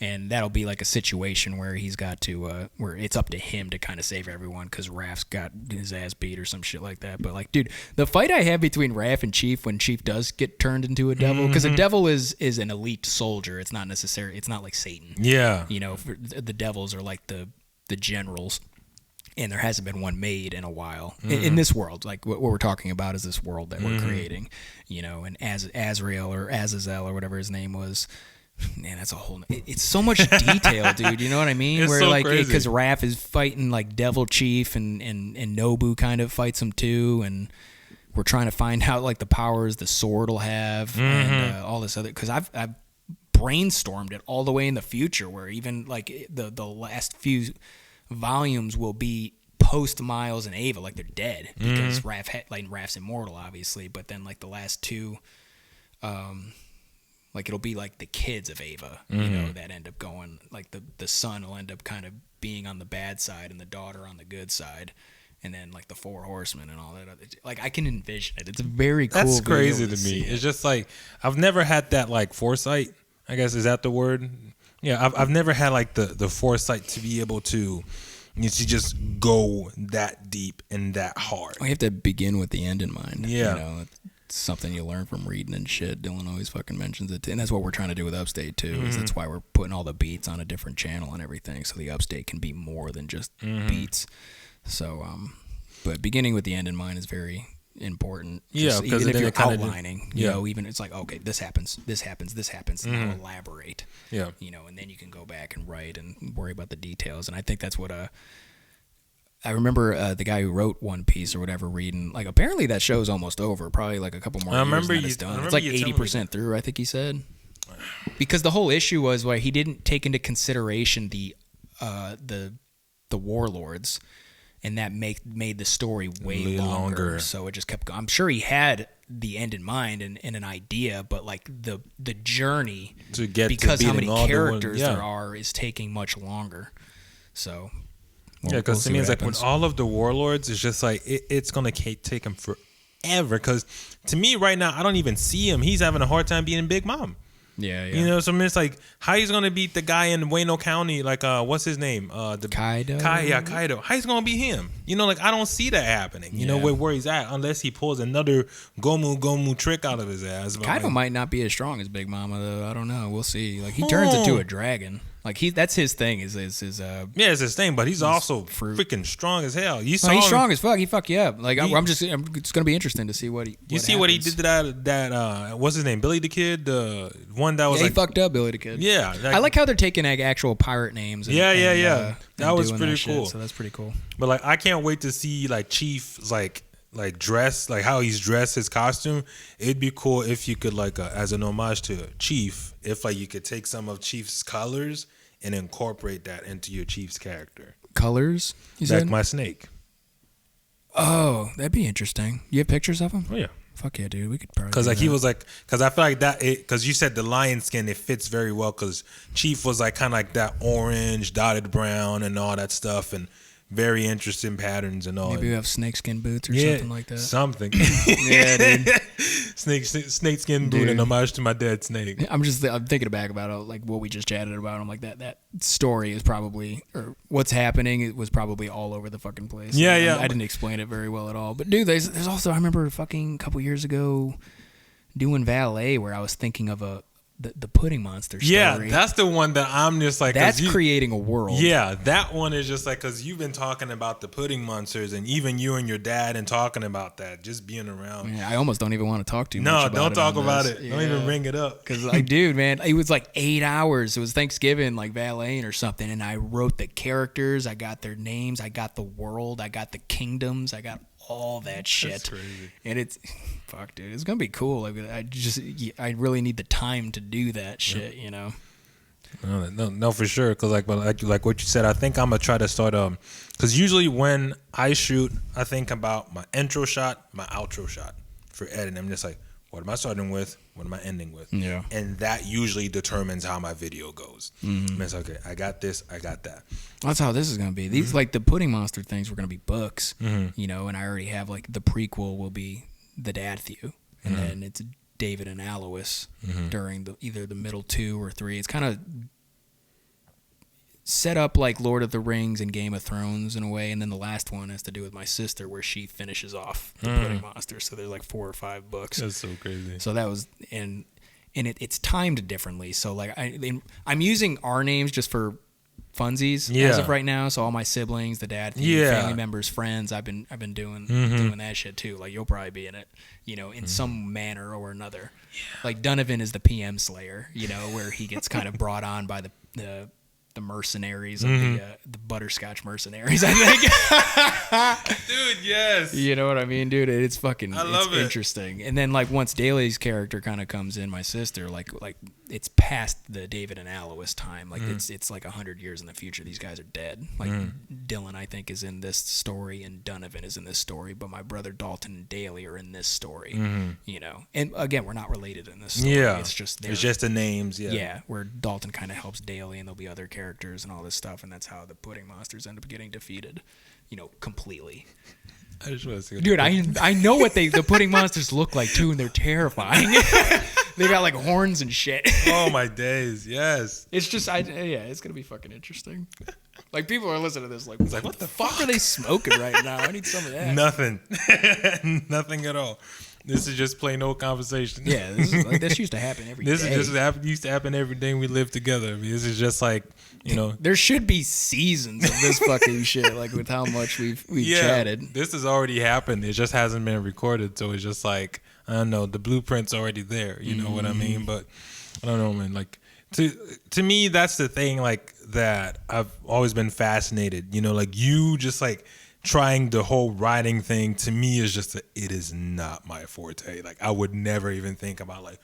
And that'll be like a situation where he's got to where it's up to him to kind of save everyone because Raph's got his ass beat or some shit like that. But like, dude, the fight I have between Raph and Chief when Chief does get turned into a devil, because a devil is an elite soldier. It's not necessary. It's not like Satan. Yeah. The devils are like the generals. And there hasn't been one made in a while in this world. Like what we're talking about is this world that we're creating, and Azrael or Azazel or whatever his name was. Man, that's a whole. It's so much detail, dude. You know what I mean? It's where so like crazy. Because Raph is fighting like Devil Chief and Nobu kind of fights him too, and we're trying to find out like the powers the sword will have and all this other. Because I've brainstormed it all the way in the future, where even like the last few volumes will be post Miles and Ava, like they're dead because Raph's immortal, obviously. But then like the last two, like it'll be like the kids of Ava, that end up going like the son will end up kind of being on the bad side and the daughter on the good side, and then like the four horsemen and all that other. Like I can envision it. It's a very cool. That's crazy to me. It's just like I've never had that like foresight. I guess is that the word? Yeah, I've never had like the foresight to be able to just go that deep and that hard. You have to begin with the end in mind. Yeah. It's something you learn from reading and shit. Dylan always fucking mentions it. And that's what we're trying to do with Upstate too. Is that's why we're putting all the beats on a different channel and everything, so the Upstate can be more than just beats. So, but beginning with the end in mind is very important. Yeah, because even if you're kind outlining, even it's like, okay, this happens, and now elaborate. Yeah. And then you can go back and write and worry about the details. And I think that's what I remember the guy who wrote One Piece or whatever reading, like apparently that show's almost over, probably like a couple more years and it's done. It's like 80% through, I think he said. Because the whole issue was why he didn't take into consideration the warlords, and that made the story way longer. So it just kept going. I'm sure he had the end in mind and an idea, but like the journey to get because to how many characters there are is taking much longer. So because to me it's like with all of the warlords, it's just like it's gonna take him forever. Because to me right now, I don't even see him. He's having a hard time being Big Mom. Yeah. You know, so I mean, it's like how he's gonna beat the guy in Wayno County, like what's his name? Kaido. Kaido. How he's gonna beat him? You know, like I don't see that happening. You know, where he's at, unless he pulls another Gomu trick out of his ass. But Kaido might not be as strong as Big Mama though. I don't know. We'll see. Like he turns into a dragon. Like that's his thing. Is his yeah, it's his thing. But he's also freaking strong as hell. He's strong as fuck. He fuck you up. Like it's gonna be interesting to see what he. You see what he did to that what's his name? Billy the Kid, the one that was he fucked up Billy the Kid. Yeah, I like how they're taking like actual pirate names. And, that was pretty cool. So that's pretty cool. But like I can't wait to see like Chief's like dress, like how he's dressed, his costume. It'd be cool if you could like as an homage to Chief, if like you could take some of Chief's colors and incorporate that into your Chief's character. Colors? Like my snake. Oh, that'd be interesting. You have pictures of him? Oh yeah. Fuck yeah, dude. We could probably. Because like he was like, because I feel like that, because you said the lion skin, it fits very well. Because Chief was like kind of like that orange, dotted brown, and all that stuff, and very interesting patterns and all. Maybe you have snakeskin boots or something like that. Something. Yeah, dude. Snakeskin boot and homage to my dead snake. I'm thinking back about like what we just chatted about. I'm like that story is probably, or what's happening, it was probably all over the fucking place. Yeah. I didn't explain it very well at all. But dude, there's also, I remember fucking a couple years ago doing valet where I was thinking of the Pudding Monster story. Yeah, that's the one that I'm just like... That's creating a world. Yeah, that one is just like... Because you've been talking about the Pudding Monsters, and even you and your dad and talking about that, just being around. Yeah, I almost don't even want to talk too much about it. No, don't talk about it. Yeah. Don't even bring it up. Because, like, dude, man, it was like 8 hours. It was Thanksgiving, like, valeting or something, and I wrote the characters. I got their names. I got the world. I got the kingdoms. I got all that shit. That's crazy. And it's... Fuck, dude. It's going to be cool. Like, I really need the time to do that shit, you know? No, for sure. Because like what you said, I think I'm going to try to start... Because usually when I shoot, I think about my intro shot, my outro shot for editing. I'm just like, what am I starting with? What am I ending with? Yeah. And that usually determines how my video goes. Mm-hmm. And it's okay, I got this, I got that. That's how this is going to be. These, like, the Pudding Monster things were going to be books, you know, and I already have, like, the prequel will be The Dadthew, and then it's David and Alois during either the middle 2 or 3. It's kind of set up like Lord of the Rings and Game of Thrones in a way, and then the last one has to do with my sister where she finishes off the Pudding Monster. So there's like 4 or 5 books. That's so crazy. So that was and it's timed differently. So like I'm using our names just for funsies as of right now. So all my siblings, the dad, family members, friends, I've been doing that shit too. Like you'll probably be in it, you know, in some manner or another. Yeah. Like Donovan is the PM Slayer, you know, where he gets kind of brought on by the mercenaries of the butterscotch mercenaries, I think. Dude, yes. You know what I mean, dude? It's fucking it's interesting. And then like once Daly's character kind of comes in, my sister, like it's past the David and Alois time. Like it's like 100 years in the future. These guys are dead. Like Dylan, I think, is in this story, and Donovan is in this story, but my brother Dalton and Daly are in this story. You know, and again, we're not related in this story. Yeah, it's just the names. Yeah, where Dalton kind of helps Daly, and there'll be other characters and all this stuff, and that's how the Pudding Monsters end up getting defeated, you know, completely. I just want to see. Dude, I know what the Pudding Monsters look like too, and they're terrifying. They got like horns and shit. Oh my days, yes. It's just, it's gonna be fucking interesting. Like people are listening to this, like what the fuck are they smoking right now? I need some of that. Nothing, nothing at all. This is just plain old conversation. Yeah, this used to happen every day. This is just used to happen every day we live together. I mean, this is just like, you know. There should be seasons of this fucking shit, like with how much we've chatted. This has already happened. It just hasn't been recorded, so it's just like, I don't know, the blueprint's already there. You know what I mean? But I don't know, man. Like to me, that's the thing. Like that I've always been fascinated. You know, like you just like. Trying the whole writing thing to me is just it is not my forte. Like I would never even think about like,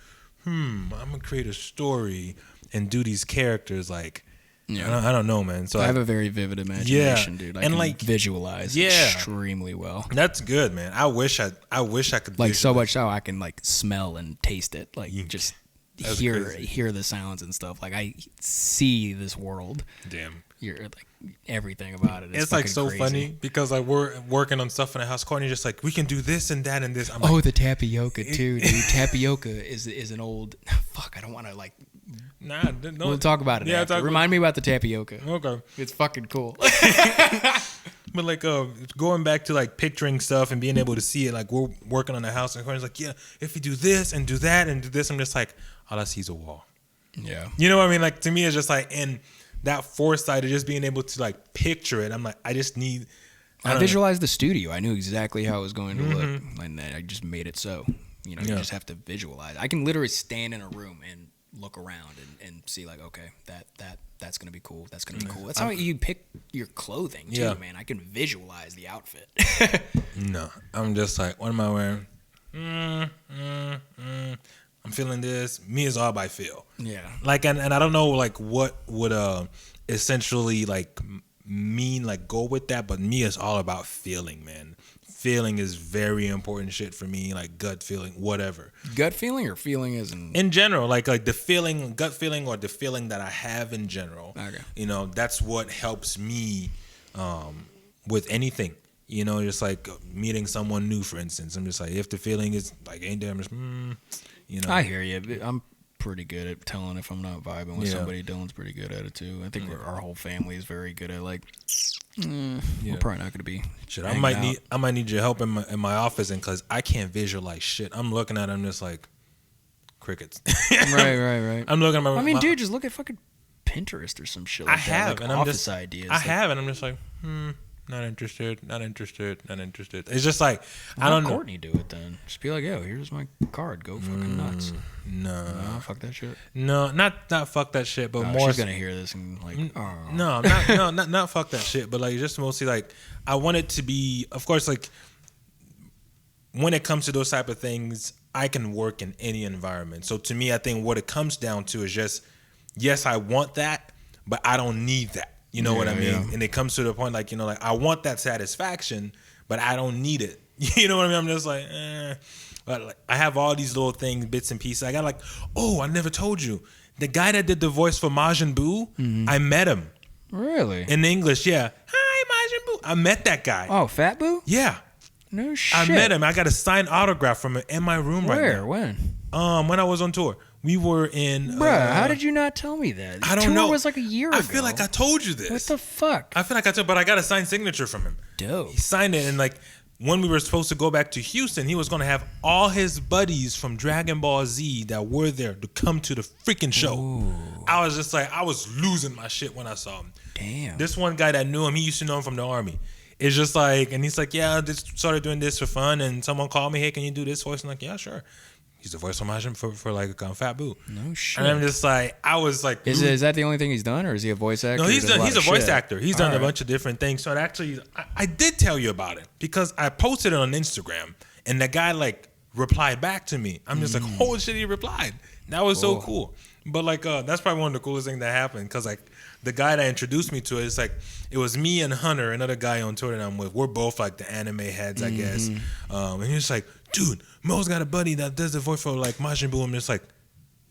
I'm gonna create a story and do these characters. Like, I don't know, man. So I have a very vivid imagination, dude. I can like visualize extremely well. That's good, man. I wish I could like so much so I can like smell and taste it. Like just hear the sounds and stuff. Like I see this world. Damn. You're like everything about it. It's like so crazy. Funny because like we're working on stuff in the house. Courtney just like, we can do this and that and this. I'm like, the tapioca too, dude. Tapioca is an old. Fuck, I don't want to like. Nah, we'll talk about it. Yeah, remind me about the tapioca. Okay, it's fucking cool. But like going back to like picturing stuff and being able to see it, like we're working on the house and Courtney's like, yeah, if we do this and do that and do this, I'm just like, all I see is a wall. Yeah, you know what I mean? Like to me, it's just like that foresight of just being able to like picture it. I'm like, I just need. I visualized the studio. I knew exactly how it was going to look, and I just made it so. You just have to visualize. I can literally stand in a room and look around and see like, okay, that's gonna be cool. That's gonna be cool. That's how you pick your clothing too, man. I can visualize the outfit. No, I'm just like, what am I wearing? I'm feeling this. Me is all by feel. Yeah. Like, and I don't know, like, what would essentially, like, mean, like, go with that, but me is all about feeling, man. Feeling is very important shit for me, like, gut feeling, whatever. Gut feeling or feeling is in general, like the feeling, gut feeling or the feeling that I have in general. Okay. That's what helps me with anything. Just like meeting someone new, for instance. I'm just like, if the feeling is, like, ain't there, I'm just, I hear you. I'm pretty good at telling if I'm not vibing with somebody. Dylan's pretty good at it too. I think our whole family is very good at like. We're probably not gonna be. Shit, I might need your help in my office, and because I can't visualize shit. I'm looking at them just like crickets. Right. I'm looking at my. Dude, just look at fucking Pinterest or some shit. Like I have, like and I'm just ideas. And I'm just like, Not interested. It's just like, I don't know. Courtney do it then. Just be like, yo, here's my card. Go fucking nuts. No, fuck that shit. No, not fuck that shit, but more. She's gonna hear this and like, oh. No, not fuck that shit, but like just mostly like I want it to be, of course, like when it comes to those type of things, I can work in any environment. So to me, I think what it comes down to is just, yes, I want that, but I don't need that. You know what I mean? Yeah. And it comes to the point like, like I want that satisfaction, but I don't need it. You know what I mean? I'm just like, But like, I have all these little things, bits and pieces. I got like, I never told you. The guy that did the voice for Majin Buu, I met him. Really? In English, yeah. Hi, Majin Buu. I met that guy. Oh, Fat Buu? Yeah. No shit. I met him. I got a signed autograph from him in my room right now. Where? When? When I was on tour. We were in... Bruh, how did you not tell me that? I don't know. Tour was like a year ago. I feel like I told you this. What the fuck? I feel like I told, but I got a signed signature from him. Dope. He signed it, and like when we were supposed to go back to Houston, he was going to have all his buddies from Dragon Ball Z that were there to come to the freaking show. Ooh. I was just like, I was losing my shit when I saw him. Damn. This one guy that knew him, he used to know him from the Army. It's just like, and he's like, yeah, I just started doing this for fun, and someone called me, hey, can you do this voice? I'm like, yeah, sure. He's the voice for like Fat Boo. No shit. And I'm just like, I was like, is that the only thing he's done, or is he a voice actor? No, he's a voice actor. He's done a bunch of different things. So it actually, I did tell you about it because I posted it on Instagram, and the guy like replied back to me. I'm just like, holy shit, he replied. That was so cool. But like, that's probably one of the coolest things that happened because like the guy that introduced me to it, it's like it was me and Hunter, another guy on tour that I'm with. We're both like the anime heads, I guess. And he was like, dude, Mo's got a buddy that does the voice for like Majin Buu. I'm just like,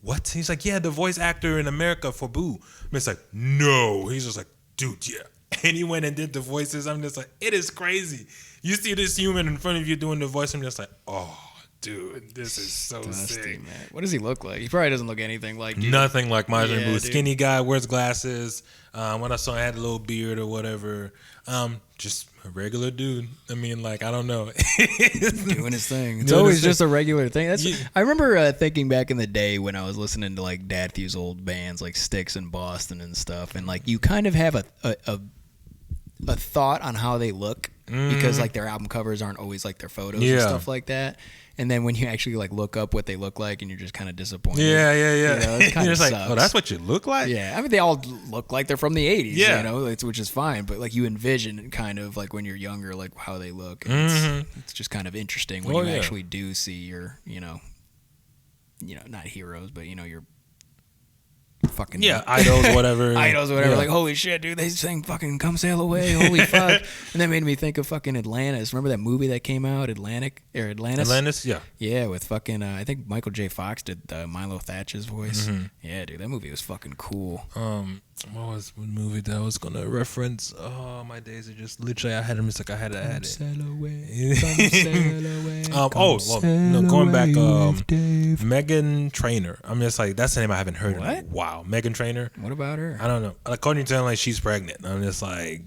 what? He's like, yeah, the voice actor in America for Buu. I'm just like, no. He's just like, dude, yeah. And he went and did the voices. I'm just like, it is crazy. You see this human in front of you doing the voice. I'm just like, oh, dude, this is so sick. Man. What does he look like? He probably doesn't look anything like you. Nothing like Majin Buu. Skinny guy, wears glasses. When I saw him, had a little beard or whatever. Just a regular dude. I mean, like, I don't know. Doing his thing. It's always just a regular thing. I remember thinking back in the day when I was listening to like Dadthew's old bands like Styx and Boston and stuff, and like you kind of have a thought on how they look because like their album covers aren't always like their photos and stuff like that. And then when you actually like look up what they look like, and you're just kind of disappointed. Yeah. It kind of sucks. Like, oh, that's what you look like. Yeah, I mean they all look like they're from the '80s. Yeah, which is fine. But like you envision kind of like when you're younger, like how they look. And it's just kind of interesting when you actually do see your, not heroes, but your fucking idols, whatever. idols, whatever. Yeah. Like, holy shit, dude, they sang fucking "Come Sail Away," holy fuck. And that made me think of fucking Atlantis. Remember that movie that came out, Atlantis? Atlantis, yeah. Yeah, with fucking I think Michael J. Fox did Milo Thatcher's voice. Yeah, dude, that movie was fucking cool. What movie that I was gonna reference? Oh, my days are just literally. I had them. It's like I had it. Sail away, come sail away. Going back. Megan Trainor. I'm just like, that's the name I haven't heard. What? Of. Wow, Megan Trainor. What about her? I don't know. According to them, like she's pregnant. I'm just like,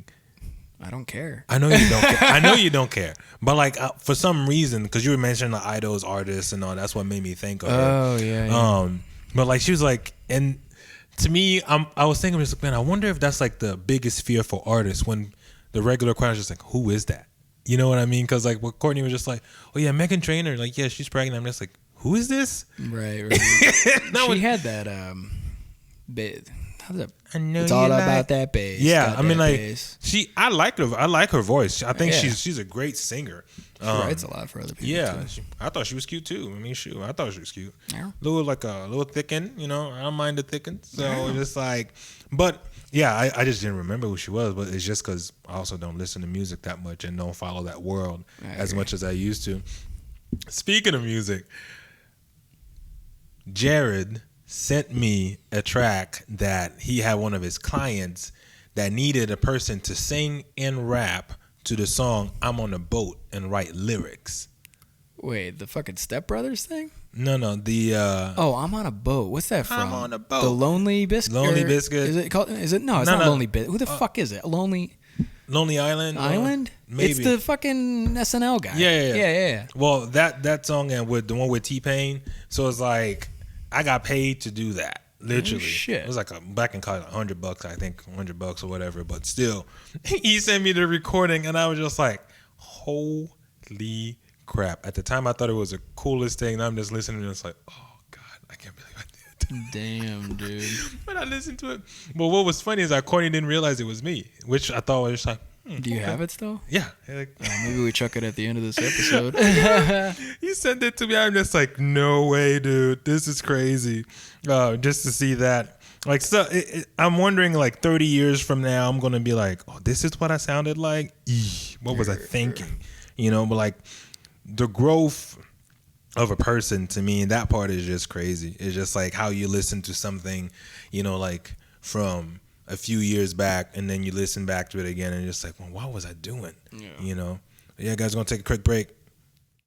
I don't care. I know you don't care. I know you don't care. But like for some reason, because you were mentioning the idols, artists, and all, that's what made me think of her. Oh yeah. But like she was like, and to me, I was thinking, just like, man, I wonder if that's like the biggest fear for artists when the regular crowd is just like, who is that? You know what I mean? Because like what Courtney was just like, oh yeah, Megan Trainor, like yeah, she's pregnant. I'm just like, who is this? Right. She had that how's that? I know it's all about that bass. Yeah, Got I mean, that like bass. I like her voice. I think she's a great singer. She writes a lot for other people. Yeah, too. I thought she was cute too. I mean, shoot, I thought she was cute. Yeah. A little thickened. You know, I don't mind the thickened. So just like, but yeah, I just didn't remember who she was. But it's just because I also don't listen to music that much and don't follow that world as much as I used to. Speaking of music, Jared sent me a track that he had one of his clients that needed a person to sing and rap to the song "I'm on a Boat" and write lyrics. Wait, the fucking Step Brothers thing? No, the I'm on a boat. What's that from? I'm on a boat. The Lonely Biscuit. Lonely Biscuit. Is it called? Is it? No, it's not Lonely Biscuit. Who the fuck is it? Lonely Island. Island? Maybe. It's the fucking SNL guy. Yeah. Well, that song and with the one with T-Pain. So it's like I got paid to do that. Literally, shit. It was like back in college, $100, I think, $100 or whatever. But still, he sent me the recording, and I was just like, "Holy crap!" At the time, I thought it was the coolest thing. And I'm just listening, and it's like, "Oh God, I can't believe I did." Damn, dude. But I listened to it. But what was funny is Courtney didn't realize it was me, which I thought was just like, do you have it still? Yeah. Like, maybe we chuck it at the end of this episode. He sent it to me. I'm just like, no way, dude. This is crazy. Just to see that. Like, so I'm wondering, like, 30 years from now, I'm going to be like, oh, this is what I sounded like? What was I thinking? You know, but like the growth of a person to me, that part is just crazy. It's just like how you listen to something, you know, like from a few years back, and then you listen back to it again, and you're just like, well, what was I doing? Yeah. You know? Yeah, guys, we're going to take a quick break.